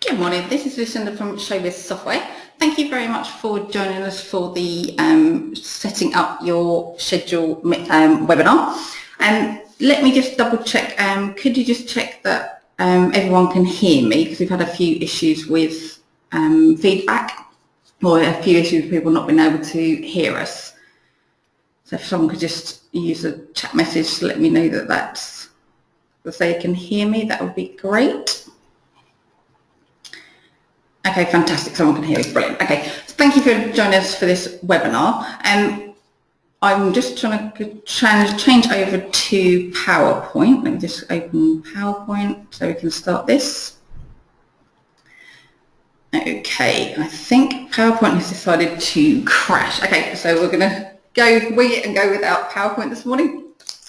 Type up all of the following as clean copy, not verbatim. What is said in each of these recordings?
Good morning, this is Lucinda from Showbiz Software. Thank you very much for joining us for the setting up your schedule webinar. Let me just double check, could you just check that everyone can hear me, because we've had a few issues with feedback, or a few issues with people not being able to hear us. So if someone could just use a chat message to let me know that they can hear me, that would be great. Okay, fantastic. Someone can hear me. Brilliant. Okay, so thank you for joining us for this webinar. I'm just trying to change over to PowerPoint. Let me just open PowerPoint so we can start this. Okay, I think PowerPoint has decided to crash. Okay, so we're going to go wing it and go without PowerPoint this morning.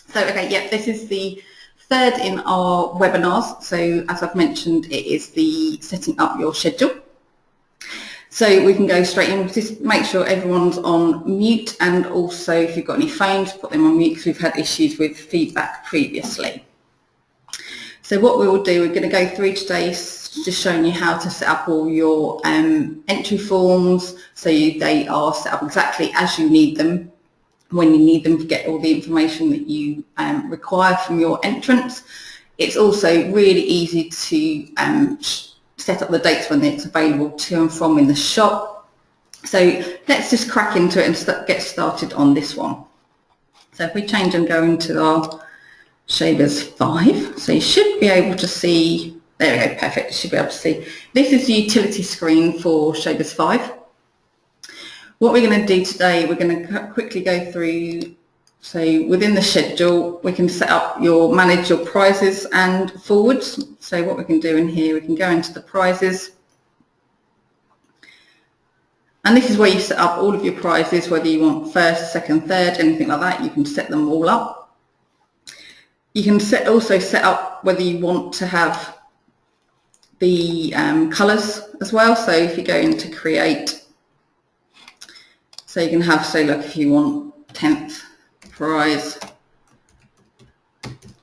So, okay, yeah, this is the third in our webinars. So as I've mentioned, it is the setting up your schedule. So we can go straight in. Just make sure everyone's on mute, and also if you've got any phones, put them on mute, because we've had issues with feedback previously. So what we will do, we're going to go through today just showing you how to set up all your entry forms, so they are set up exactly as you need them, when you need them, to get all the information that you require from your entrants. It's also really easy to set up the dates when it's available to and from in the shop. So let's just crack into it and get started on this one. So if we change and go into our Showbiz 5, so you should be able to see, there we go, perfect, you should be able to see. This is the utility screen for Showbiz 5. What we're going to do today, we're going to quickly go through, so within the schedule, we can manage your prizes and forwards. So what we can do in here, we can go into the prizes. And this is where you set up all of your prizes, whether you want first, second, third, anything like that, you can set them all up. You can also set up whether you want to have the colours as well. So if you go into create, so you can have, say, look, if you want 10th prize,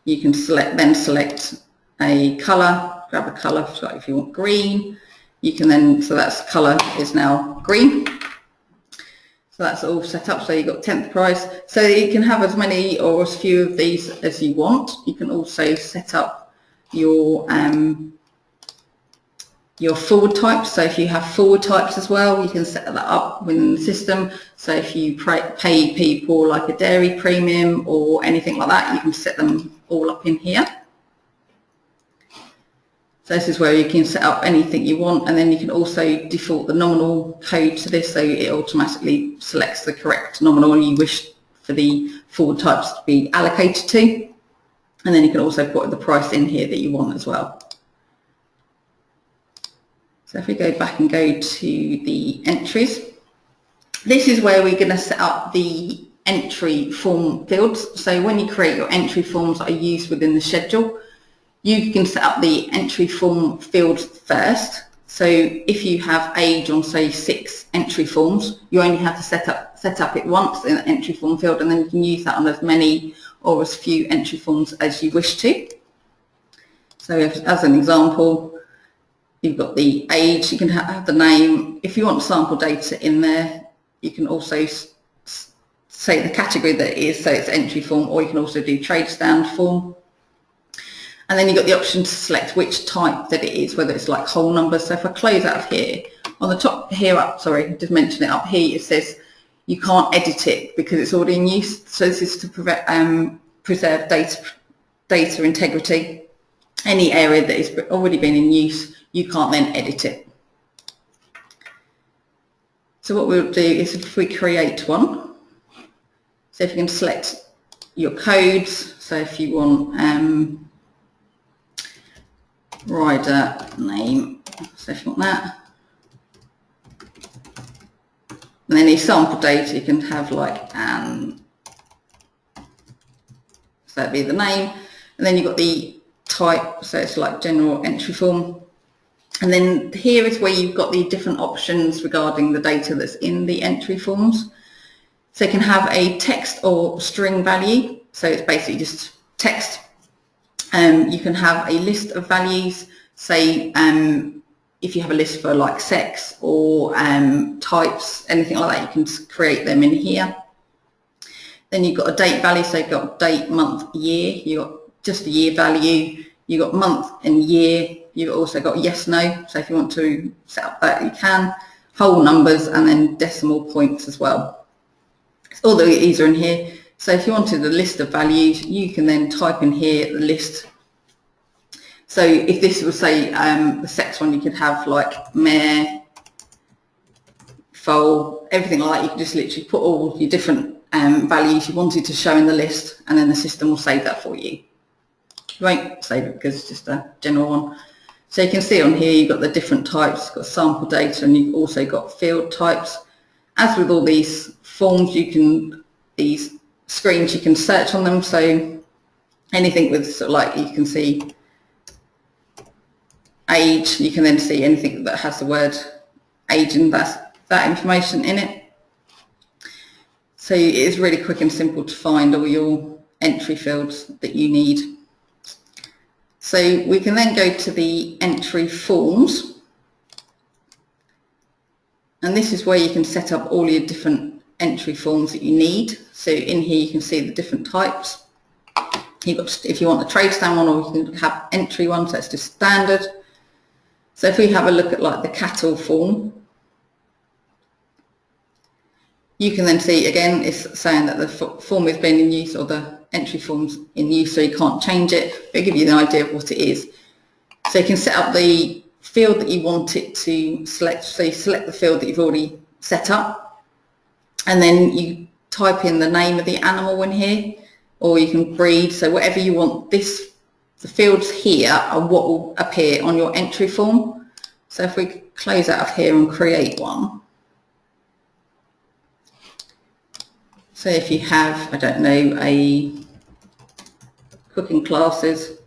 you can select a colour, grab a colour, so if you want green, you can then, so that's colour is now green. So that's all set up, so you've got 10th prize. So you can have as many or as few of these as you want. You can also set up your forward types. So if you have forward types as well, you can set that up within the system. So if you pay people like a dairy premium or anything like that, you can set them all up in here. So this is where you can set up anything you want, and then you can also default the nominal code to this, so it automatically selects the correct nominal you wish for the forward types to be allocated to. And then you can also put the price in here that you want as well. So if we go back and go to the entries, this is where we're going to set up the entry form fields. So when you create your entry forms that are used within the schedule, you can set up the entry form field first. So if you have age on, say, 6 entry forms, you only have to set up it once in the entry form field, and then you can use that on as many or as few entry forms as you wish to. So as an example, you've got the age, you can have the name. If you want sample data in there, you can also say the category that it is, so it's entry form, or you can also do trade stand form. And then you've got the option to select which type that it is, whether it's like whole numbers. So if I close out of here, on the top here up, sorry, just mention it up here, it says you can't edit it because it's already in use. So this is to preserve data integrity. Any area that has already been in use, you can't then edit it. So what we'll do is, if we create one, so if you can select your codes, so if you want rider name, so if you want that, and then your sample data, you can have like so that'd be the name, and then you've got the type, so it's like general entry form. And then here is where you've got the different options regarding the data that's in the entry forms. So you can have a text or string value, so it's basically just text. You can have a list of values, say if you have a list for like sex or types, anything like that, you can create them in here. Then you've got a date value, so you've got date, month, year. You've got just a year value. You've got month and year. You've also got yes, no. So if you want to set up that, you can. Whole numbers and then decimal points as well. All these are in here. So if you wanted a list of values, you can then type in here the list. So if this was, say, the sex one, you could have like mare, foal, everything like that. You can just literally put all your different values you wanted to show in the list, and then the system will save that for you. You won't save it because it's just a general one. So you can see on here you've got the different types, you've got sample data, and you've also got field types. As with all these forms, these screens, you can search on them. So anything with sort of like, you can see age, you can then see anything that has the word age and that information in it. So it is really quick and simple to find all your entry fields that you need. So we can then go to the entry forms, and this is where you can set up all your different entry forms that you need. So in here you can see the different types. You've got, if you want the trade stand one, or you can have entry one, so it's just standard. So if we have a look at like the cattle form, you can then see again it's saying that the form is being in use, or the entry form's in use, so you can't change it. It'll give you an idea of what it is. So you can set up the field that you want it to select. So you select the field that you've already set up, and then you type in the name of the animal in here, or you can breed. So whatever you want, the fields here are what will appear on your entry form. So if we close out of here and create one. So if you have, I don't know, a cooking classes,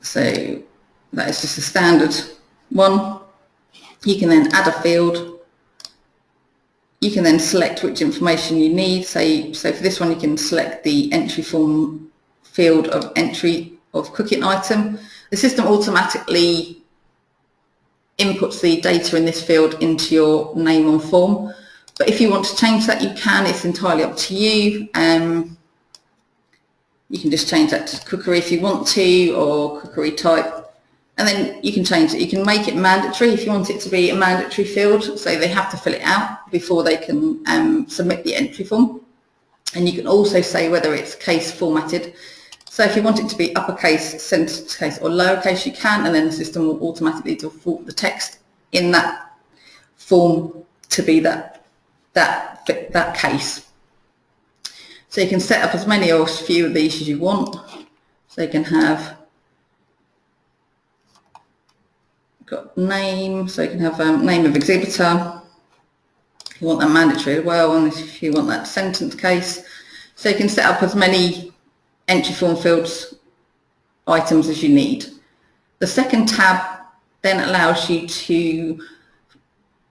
so that is just a standard one. You can then add a field. You can then select which information you need. So for this one, you can select the entry form field of entry of cooking item. The system automatically inputs the data in this field into your name on form, but if you want to change that, you can. It's entirely up to you. You can just change that to cookery if you want to, or cookery type, and then you can change it. You can make it mandatory if you want it to be a mandatory field, so they have to fill it out before they can submit the entry form. And you can also say whether it's case formatted. So if you want it to be uppercase, sentence case, or lowercase, you can, and then the system will automatically default the text in that form to be that case. So you can set up as many or as few of these as you want. So you can have got name, so you can have name of exhibitor. You want that mandatory as well, and if you want that sentence case. So you can set up as many entry form fields items as you need. The second tab then allows you to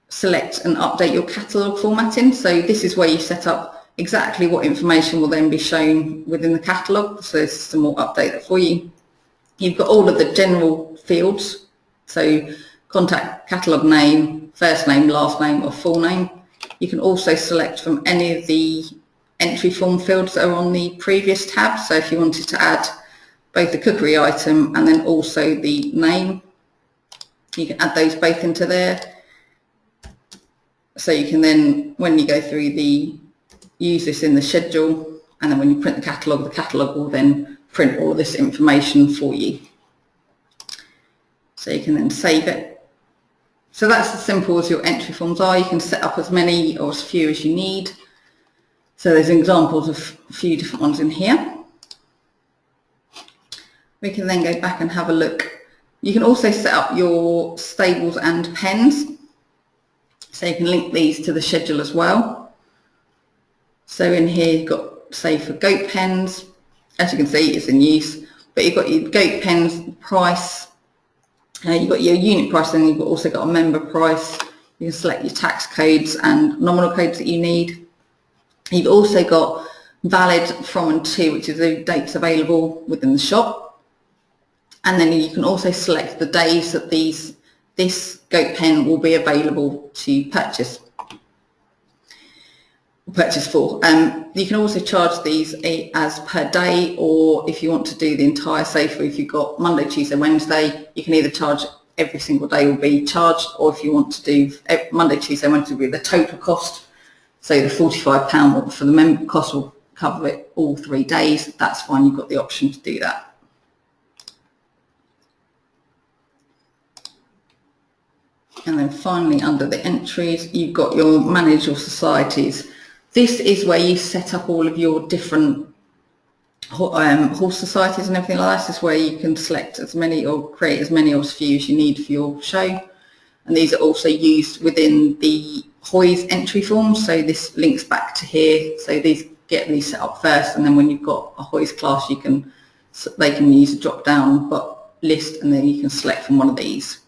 select and update your catalogue formatting. So this is where you set up exactly what information will then be shown within the catalogue. So the system will update that for you. You've got all of the general fields. So contact, catalogue name, first name, last name, or full name. You can also select from any of the entry form fields that are on the previous tab. So if you wanted to add both the cookery item and then also the name, you can add those both into there. So you can then, when you go through use this in the schedule, and then when you print the catalogue will then print all of this information for you. So you can then save it. So that's as simple as your entry forms are. You can set up as many or as few as you need. So there's examples of a few different ones in here. We can then go back and have a look. You can also set up your stables and pens. So you can link these to the schedule as well. So in here you've got, say, for goat pens, as you can see it's in use, but you've got your goat pens price, you've got your unit price, and you've also got a member price. You can select your tax codes and nominal codes that you need. You've also got valid from and to, which is the dates available within the shop. And then you can also select the days that this goat pen will be available to purchase for. You can also charge these as per day, or if you want to do the entire, say if you've got Monday, Tuesday, Wednesday, you can either charge every single day will be charged, or if you want to do Monday, Tuesday, Wednesday will be the total cost. So the £45 for the member cost will cover it all 3 days. That's fine, you've got the option to do that. And then finally, under the entries, you've got your manage your societies. This is where you set up all of your different horse societies and everything like that. This is where you can select as many or create as many horse views you need for your show. And these are also used within the HOYS entry form. So this links back to here. So get these set up first, and then when you've got a HOYS class, they can use a drop down list, and then you can select from one of these.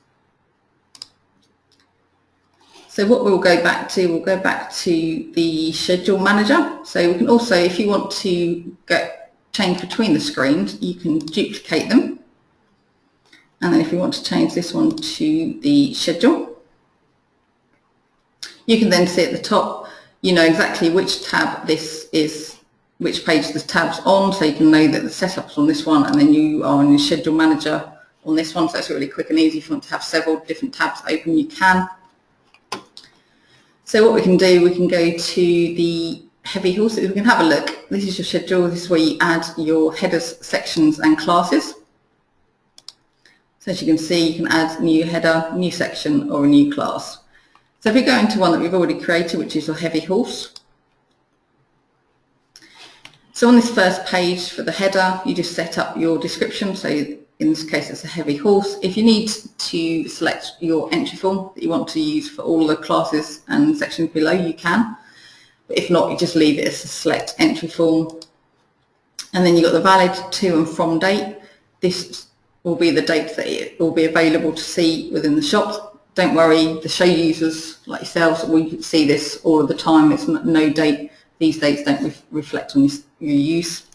So what we'll go back to the schedule manager. So we can also, if you want to change between the screens, you can duplicate them. And then if you want to change this one to the schedule, you can then see at the top, you know exactly which tab this is, which page this tab's on, so you can know that the setup's on this one, and then you are in your schedule manager on this one. So it's really quick and easy. If you want to have several different tabs open, you can. So what we can do, we can go to the heavy horses. We can have a look. This is your schedule. This is where you add your headers, sections and classes. So as you can see, you can add new header, new section or a new class. So if we go into one that we've already created, which is your heavy horse. So on this first page for the header, you just set up your description. So in this case, it's a heavy horse. If you need to select your entry form that you want to use for all the classes and sections below, you can. But if not, you just leave it as a select entry form. And then you've got the valid to and from date. This will be the date that it will be available to see within the shop. Don't worry, the show users like yourselves, we see this all of the time. It's no date. These dates don't reflect on your use.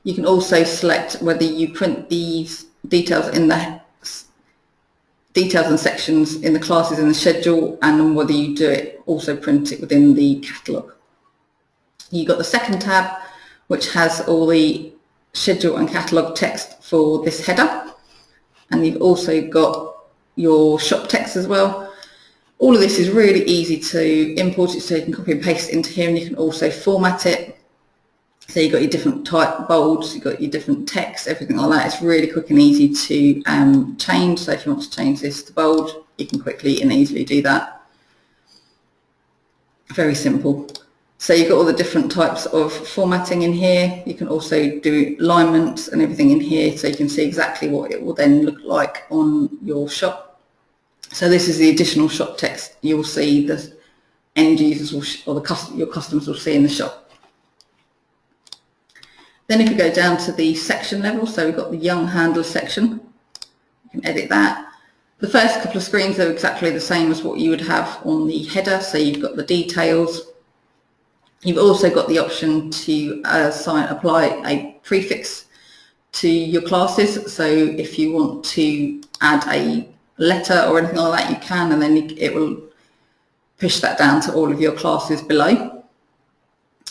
You can also select whether you print these details in the details and sections in the classes in the schedule, and whether you do it, also print it within the catalogue. You've got the second tab, which has all the schedule and catalogue text for this header, and you've also got your shop text as well. All of this is really easy to import it, so you can copy and paste it into here, and you can also format it. So you've got your different type bolds, you've got your different text, everything like that. It's really quick and easy to change. So if you want to change this to bold, you can quickly and easily do that. Very simple. So you've got all the different types of formatting in here. You can also do alignments and everything in here, so you can see exactly what it will then look like on your shop. So this is the additional shop text you'll see the end users will, or your customers will see in the shop. Then if you go down to the section level, so we've got the young handler section, you can edit that. The first couple of screens are exactly the same as what you would have on the header, so you've got the details. You've also got the option to apply a prefix to your classes, so if you want to add a letter or anything like that, you can, and then it will push that down to all of your classes below.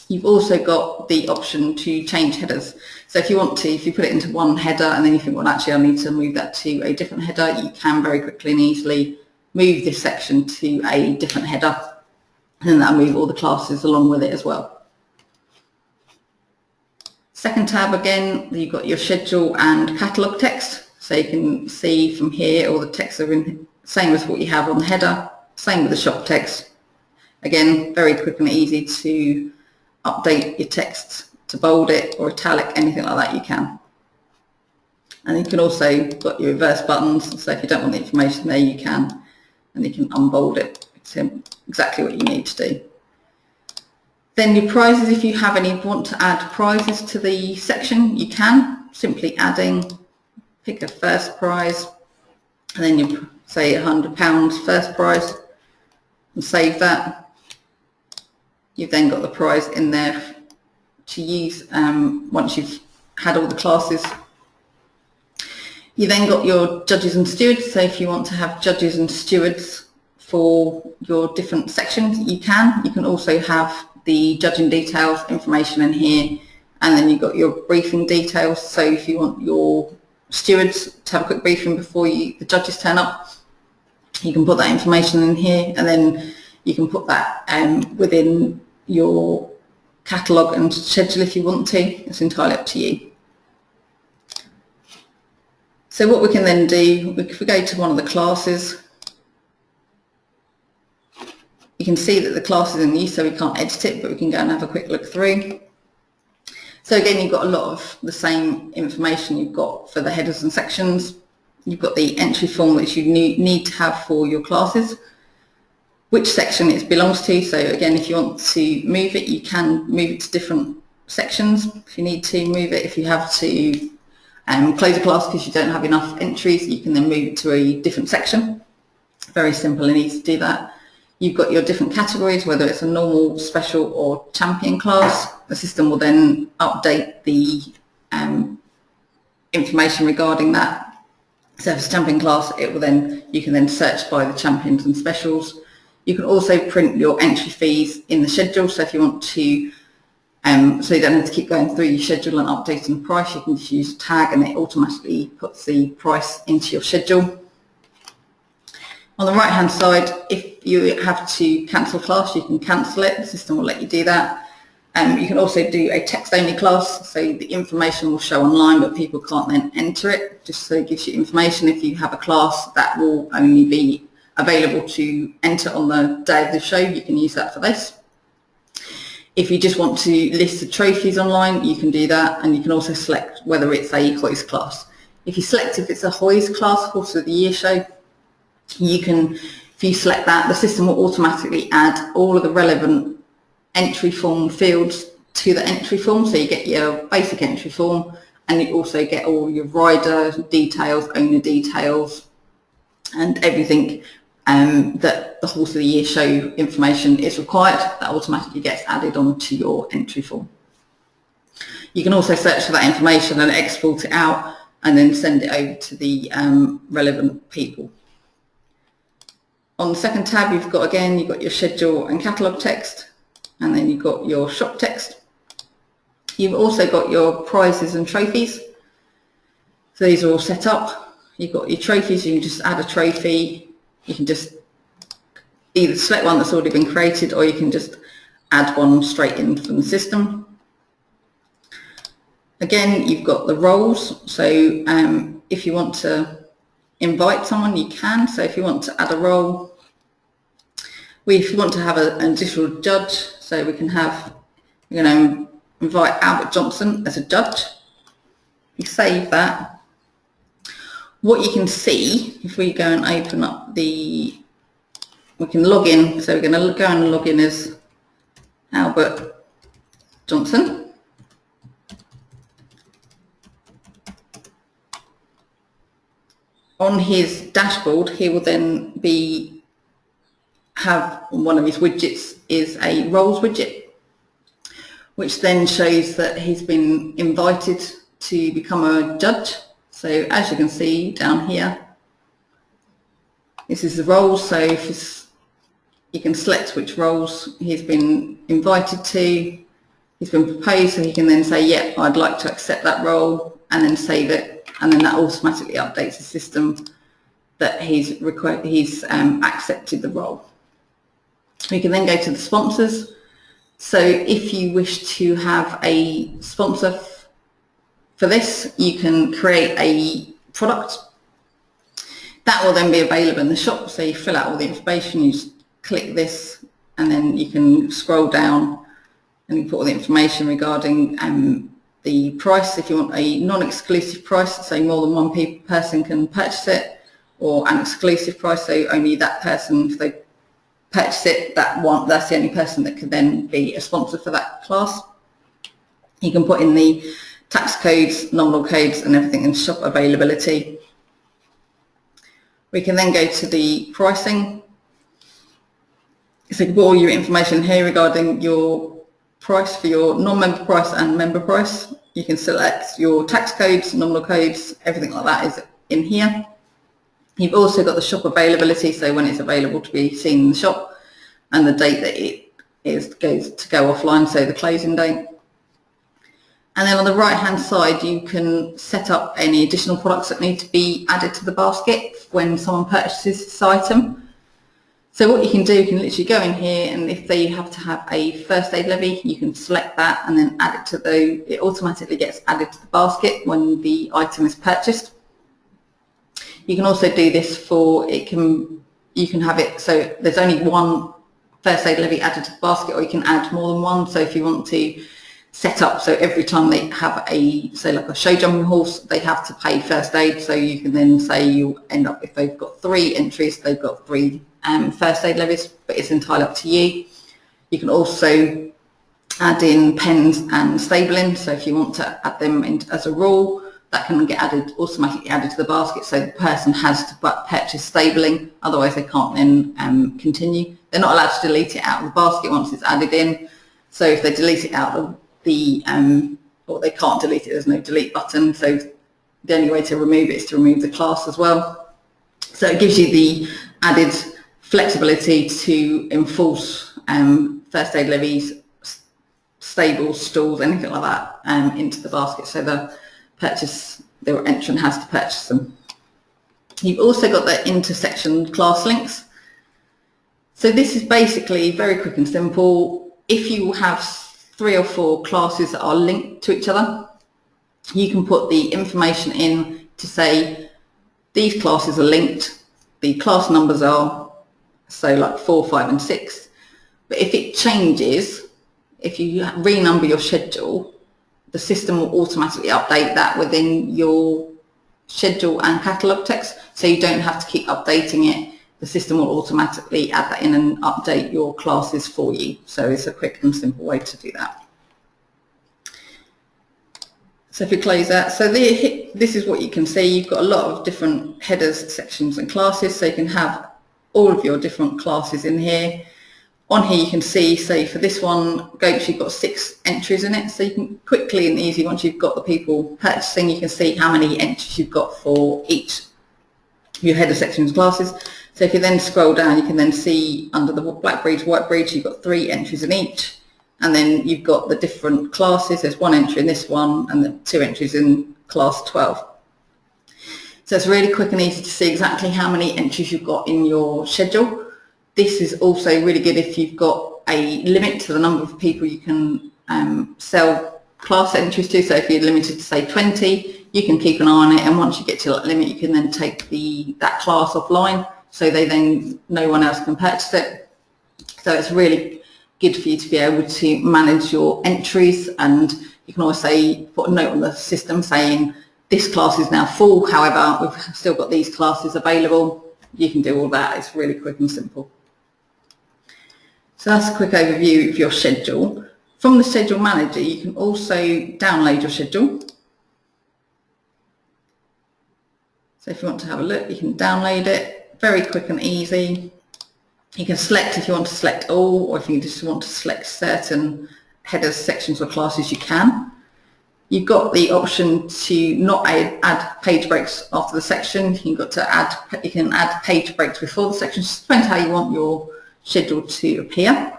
You've also got the option to change headers. So if you want to, if you put it into one header and then you think, well, actually I need to move that to a different header, you can very quickly and easily move this section to a different header, and then that'll move all the classes along with it as well. Second tab, again, you've got your schedule and catalogue text. So you can see from here all the texts are in, same as what you have on the header, same with the shop text. Again, very quick and easy to update your text, to bold it or italic, anything like that you can. And you can also got your reverse buttons, so if you don't want the information there, you can, and you can unbold it. It's exactly what you need to do. Then your prizes, if you have any, want to add prizes to the section, you can, simply adding, pick a first prize, and then you say £100 first prize, and save that. You've then got the prize in there to use once you've had all the classes. You then got your judges and stewards. So if you want to have judges and stewards for your different sections, you can. You can also have the judging details information in here, and then you've got your briefing details. So if you want your stewards to have a quick briefing before the judges turn up, you can put that information in here, and then you can put that within your catalogue and schedule if you want to. It's entirely up to you. So what we can then do, if we go to one of the classes, you can see that the class is in use, so we can't edit it, but we can go and have a quick look through. So again, you've got a lot of the same information you've got for the headers and sections. You've got the entry form which you need to have for your classes, which section it belongs to. So again, if you want to move it, you can move it to different sections if you need to move it. If you have to close a class because you don't have enough entries, you can then move it to a different section. Very simple and easy to do that. You've got your different categories, whether it's a normal, special or champion class. The system will then update the information regarding that. So if it's a champion class, you can then search by the champions and specials. You can also print your entry fees in the schedule. So if you want to, so you don't have to keep going through your schedule and updating the price, you can just use a tag and it automatically puts the price into your schedule. On the right hand side, if you have to cancel class, you can cancel it. The system will let you do that. You can also do a text only class, so the information will show online but people can't then enter it, just so it gives you information. If you have a class that will only be available to enter on the day of the show, you can use that for this. If you just want to list the trophies online, you can do that, and you can also select whether it's a hoist class. If you select if it's a hoist class, Horse of the Year show, you can, if you select that, the system will automatically add all of the relevant entry form fields to the entry form. So you get your basic entry form, and you also get all your rider details, owner details, and everything that the Horse of the Year show information is required, that automatically gets added onto your entry form. You can also search for that information and export it out and then send it over to the relevant people. On the second tab, you've got your schedule and catalogue text, and then you've got your shop text. You've also got your prizes and trophies. So these are all set up. You've got your trophies, you can just add a trophy. You can just either select one that's already been created, or you can just add one straight in from the system. Again, you've got the roles. So if you want to invite someone, you can. So if you want to add a role, if you want to have an additional judge, so we can have, invite Albert Johnson as a judge. You save that. What you can see, if we go and open up we can log in. So we're going to go and log in as Albert Johnson. On his dashboard, he will then have one of his widgets is a roles widget, which then shows that he's been invited to become a judge. So as you can see down here, this is the roles. So you can select which roles he's been invited to, he's been proposed, so he can then say, yeah, I'd like to accept that role, and then save it, and then that automatically updates the system that he's accepted the role. We can then go to the sponsors. So if you wish to have a sponsor for this, you can create a product that will then be available in the shop. So you fill out all the information, you just click this, and then you can scroll down and you put all the information regarding the price. If you want a non-exclusive price, so more than one person can purchase it, or an exclusive price, so only that person, if they purchase it, that's the only person that can then be a sponsor for that class. You can put in the tax codes, nominal codes, and everything in shop availability. We can then go to the pricing. So you put all your information here regarding your price for your non-member price and member price. You can select your tax codes, nominal codes, everything like that is in here. You've also got the shop availability, so when it's available to be seen in the shop, and the date that it goes to go offline, so the closing date. And then on the right hand side you can set up any additional products that need to be added to the basket when someone purchases this item. So what you can do, you can literally go in here, and if they have to have a first aid levy, you can select that and then add it to it automatically gets added to the basket when the item is purchased. You can also do this you can have it so there's only one first aid levy added to the basket, or you can add more than one. So if you want to set up, so every time they have say like a show jumping horse, they have to pay first aid, so you can then say you end up, if they've got 3 entries, they've got 3 first aid levies, but it's entirely up to you. You can also add in pens and stabling, so if you want to add them in as a rule, that can get automatically added to the basket, so the person has to purchase stabling, otherwise they can't then continue. They're not allowed to delete it out of the basket once it's added in, so if they delete it out of or they can't delete it, there's no delete button, so the only way to remove it is to remove the class as well. So it gives you the added flexibility to enforce first aid levies, stables, stalls, anything like that into the basket, so the entrant has to purchase them. You've also got the intersection class links. So this is basically very quick and simple. If you have 3 or 4 classes that are linked to each other, you can put the information in to say these classes are linked, the class numbers are, so like 4, 5 and 6, but if it changes, if you renumber your schedule, the system will automatically update that within your schedule and catalogue text, so you don't have to keep updating it. The system will automatically add that in and update your classes for you. So it's a quick and simple way to do that. So if you close that, so this is what you can see. You've got a lot of different headers, sections and classes, so you can have all of your different classes in here. On here you can see, say for this one, Goats, you've got 6 entries in it, so you can quickly and easy, once you've got the people purchasing, you can see how many entries you've got for each your header sections classes. So if you then scroll down, you can then see under the black breeds, white breeds, you've got 3 entries in each, and then you've got the different classes. There's 1 entry in this one and then 2 entries in class 12. So it's really quick and easy to see exactly how many entries you've got in your schedule. This is also really good if you've got a limit to the number of people you can sell class entries to. So if you're limited to say 20, you can keep an eye on it, and once you get to that limit, you can then take that class offline, so no one else can purchase it. So it's really good for you to be able to manage your entries, and you can always put a note on the system saying this class is now full, however we've still got these classes available. You can do all that. It's really quick and simple. So that's a quick overview of your schedule. From the schedule manager, you can also download your schedule. So if you want to have a look, you can download it. Very quick and easy. You can select if you want to select all, or if you just want to select certain headers, sections or classes, you can. You've got the option to not add page breaks after the section. You can add page breaks before the section. It depends how you want your schedule to appear.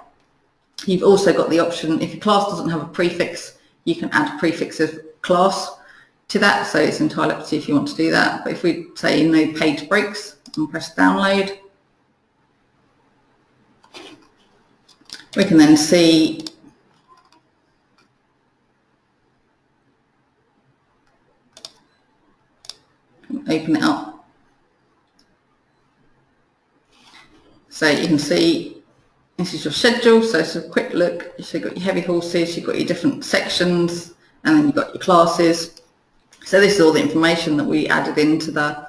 You've also got the option, if your class doesn't have a prefix, you can add a prefix of class to that, so it's entirely up to you if you want to do that. But if we say no page breaks and press download, we can then see open it up. So you can see this is your schedule, so it's a quick look. So you've got your heavy horses, you've got your different sections, and then you've got your classes. So this is all the information that we added into the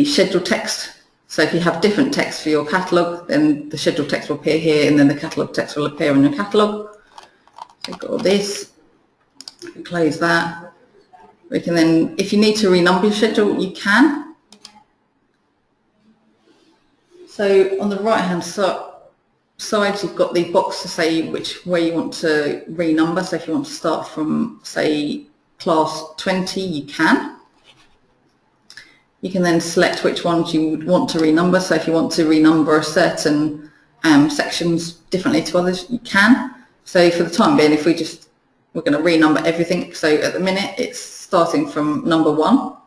schedule text. So if you have different text for your catalogue, then the schedule text will appear here, and then the catalogue text will appear in your catalogue. So you've got all this. Close that. We can then, if you need to renumber your schedule, you can. So on the right hand side, sides you've got the box to say which way you want to renumber. So if you want to start from, say, class 20, you can. You can then select which ones you would want to renumber. So if you want to renumber a certain sections differently to others, you can. So for the time being, if we're going to renumber everything. So at the minute, it's starting from number 1.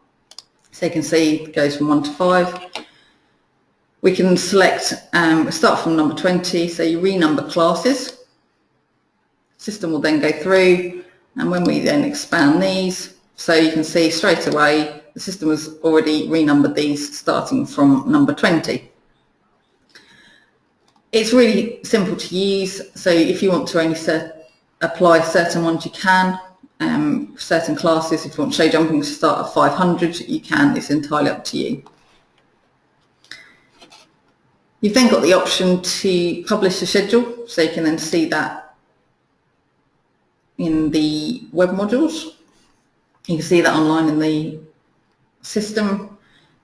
So you can see it goes from 1 to 5. We can select, start from number 20, so you renumber classes. System will then go through, and when we then expand these, so you can see straight away the system has already renumbered these starting from number 20. It's really simple to use, so if you want to only apply certain ones, you can. Certain classes, if you want show jumping to start at 500, you can. It's entirely up to you. You've then got the option to publish a schedule, so you can then see that in the web modules. You can see that online in the system.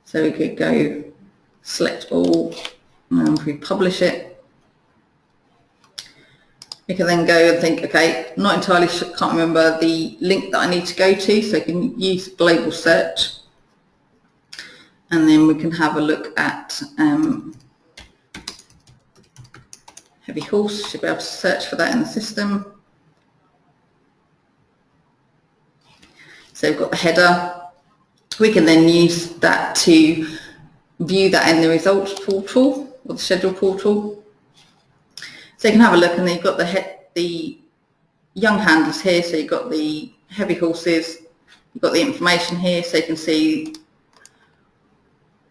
So we could go select all, and if we publish it, we can then go and think, okay, not entirely sure, can't remember the link that I need to go to, so you can use global search, and then we can have a look at heavy horse. Should be able to search for that in the system. So we've got the header. We can then use that to view that in the results portal or the schedule portal. So you can have a look, and then you've got the young handlers here. So you've got the heavy horses, you've got the information here, so you can see,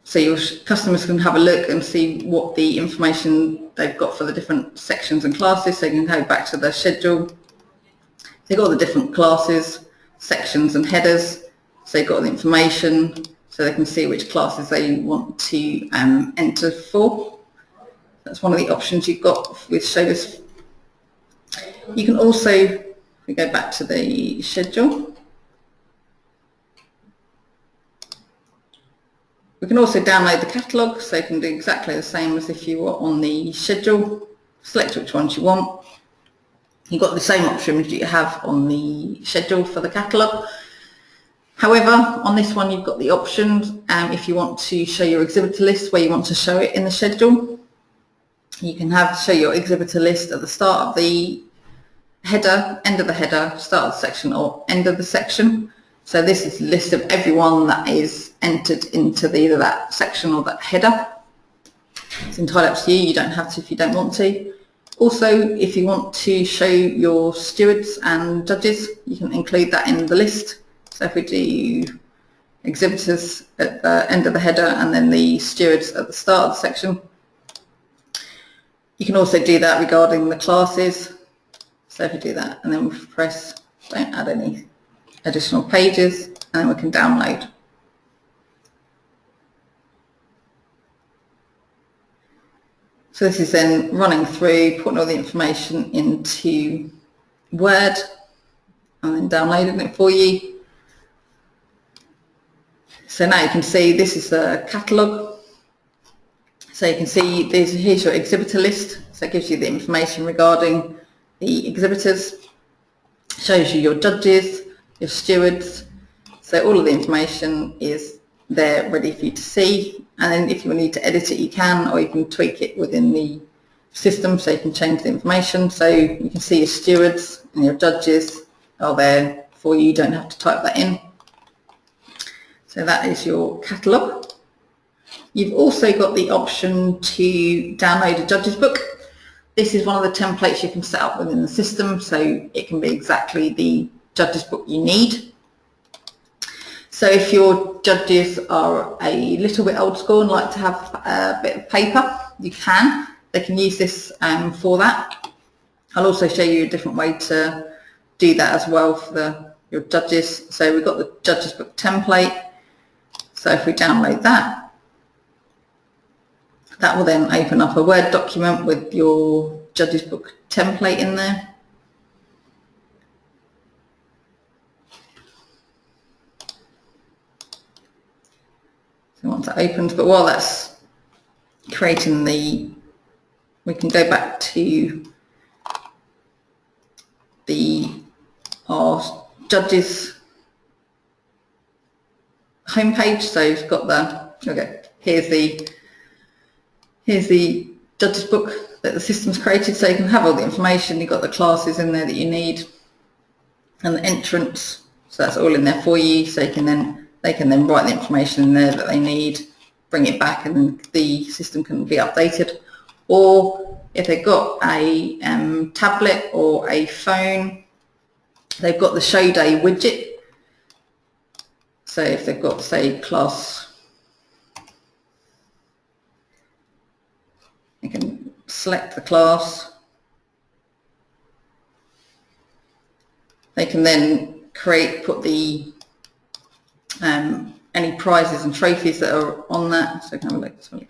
so your customers can have a look and see what the information they've got for the different sections and classes. So you can go back to the schedule. They've got the different classes, sections and headers. So you've got the information, so they can see which classes they want to enter for. That's one of the options you've got with Show This. You can also, if we go back to the schedule, we can also download the catalogue, so you can do exactly the same as if you were on the schedule. Select which ones you want. You've got the same options that you have on the schedule for the catalogue. However, on this one you've got the options, if you want to show your exhibitor list where you want to show it in the schedule. You can show your exhibitor list at the start of the header, end of the header, start of the section, or end of the section. So this is a list of everyone that is entered into either that section or that header. It's entirely up to you. You don't have to if you don't want to. Also, if you want to show your stewards and judges, you can include that in the list. So if we do exhibitors at the end of the header and then the stewards at the start of the section, you can also do that regarding the classes. So if we do that and then we press don't add any additional pages, and then we can download. So this is then running through, putting all the information into Word and then downloading it for you. So now you can see this is the catalogue. So you can see here's your exhibitor list. So it gives you the information regarding the exhibitors, shows you your judges, your stewards. So all of the information is there ready for you to see. And then if you need to edit it, you can, or you can tweak it within the system, so you can change the information. So you can see your stewards and your judges are there for you. You don't have to type that in. So that is your catalogue. You've also got the option to download a judge's book. This is one of the templates you can set up within the system, so it can be exactly the judge's book you need. So if your judges are a little bit old school and like to have a bit of paper, you can. They can use this for that. I'll also show you a different way to do that as well for your judges. So we've got the judge's book template. So if we download that, that will then open up a Word document with your judge's book template in there. So once that opens, but while that's creating the we can go back to our judges homepage. So you've got here's the judges book that the system's created, so you can have all the information. You've got the classes in there that you need and the entrance, so that's all in there for you. So they can then write the information in there that they need, bring it back, and then the system can be updated. Or if they've got a tablet or a phone, they've got the show day widget. So if they've got, say, class, you can select the class. They can then put the any prizes and trophies that are on that. So can have a look. So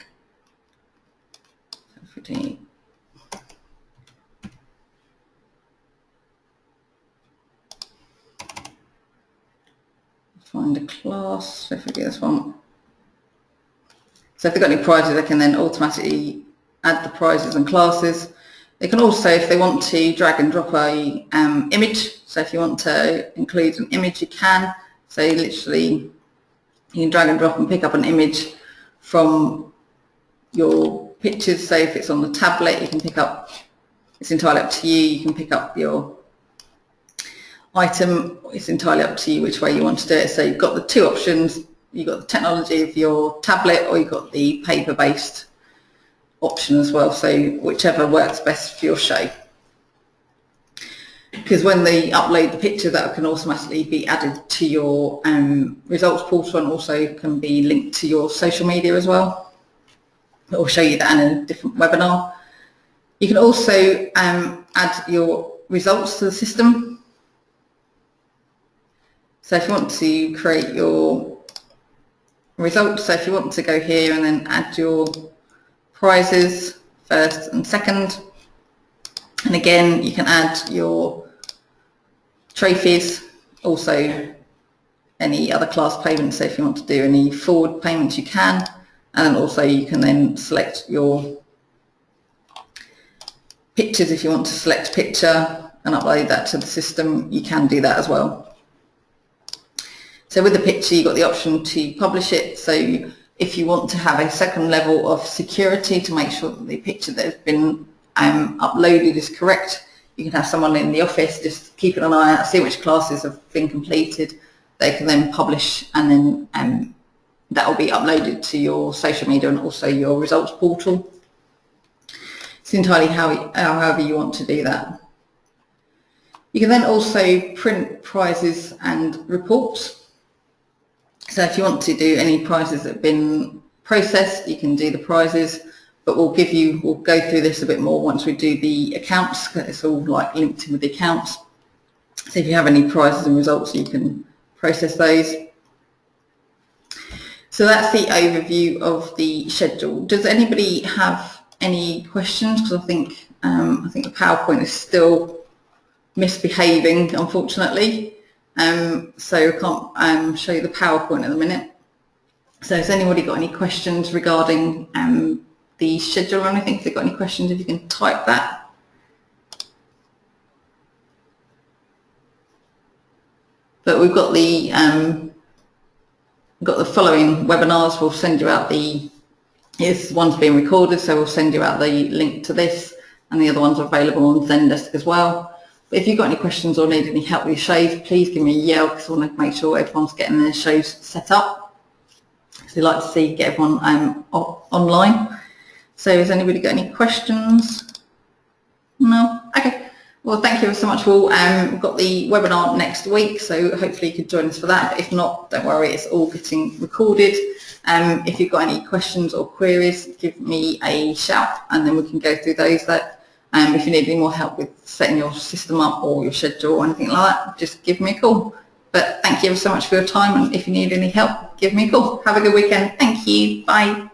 find a class. So if we do this one, so if they've got any prizes, they can then automatically add the prizes and classes. They can also, if they want to, drag and drop a image. So if you want to include an image, you can. So literally, you can drag and drop and pick up an image from your pictures. So if it's on the tablet, you can pick up, it's entirely up to you. You can pick up your item. It's entirely up to you which way you want to do it. So you've got the two options. You've got the technology of your tablet, or you've got the paper-based option as well. So whichever works best for your show. Because when they upload the picture, that can automatically be added to your results portal, and also can be linked to your social media as well. It will show you that in a different webinar. You can also add your results to the system. So if you want to create your results, so if you want to go here and then add your prizes, first and second, and again you can add your trophies, also any other class payments. So if you want to do any forward payments, you can, and then also you can then select your pictures. If you want to select a picture and upload that to the system, you can do that as well. So with the picture, you've got the option to publish it. So if you want to have a second level of security to make sure that the picture that has been uploaded is correct, you can have someone in the office just keeping an eye out, see which classes have been completed. They can then publish, and then that will be uploaded to your social media and also your results portal. It's entirely however you want to do that. You can then also print prizes and reports. So if you want to do any prizes that have been processed, you can do the prizes, but we'll go through this a bit more once we do the accounts, because it's all like linked in with the accounts. So if you have any prizes and results, you can process those. So that's the overview of the schedule. Does anybody have any questions? Because I think the PowerPoint is still misbehaving, unfortunately. So I can't show you the PowerPoint at the minute. So has anybody got any questions regarding the schedule or anything? If they've got any questions, if you can type that. But we've got the following webinars. We'll send you out this one's being recorded, so we'll send you out the link to this, and the other ones are available on Zendesk as well. But if you've got any questions or need any help with your shows, please give me a yell, because I want to make sure everyone's getting their shows set up. Because we like to get everyone online. So has anybody got any questions? No? Okay. Well, thank you so much. We've got the webinar next week, so hopefully you could join us for that. But if not, don't worry, it's all getting recorded. If you've got any questions or queries, give me a shout, and then we can go through those. If you need any more help with setting your system up or your schedule or anything like that, just give me a call. But thank you so much for your time, and if you need any help, give me a call. Have a good weekend. Thank you. Bye.